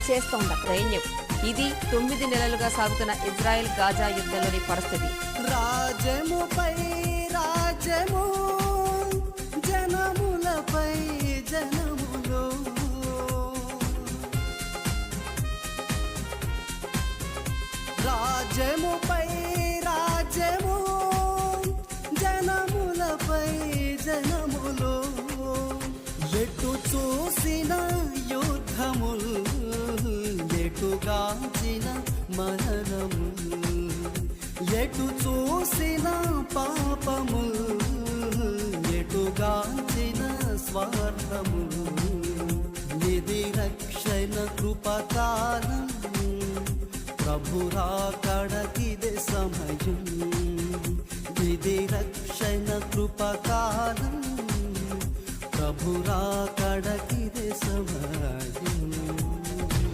చేస్తోంది సైన్యం. ఇది 9 నెలలుగా సాగుతున్న ఇజ్రాయెల్ గాజా యుద్ధంలోని పరిస్థితి. రాజ్యముపై రాజ్యము, జనములపై జనములు, రాజ్యముపై రాజ్యము, జనములపై జనములు, ఎటు చూసిన యుద్ధములు, ఎటుగాంచిన మరణము, ఎటు చూసిన పాపము, ఎటుగాంచిన స్వార్థము. నిధి రక్షణ కృపకాలం, ప్రభురాకడకిదే సమయం. నిధి రక్షణ కృపకాలం, ప్రభురాకడకిదే సమయం.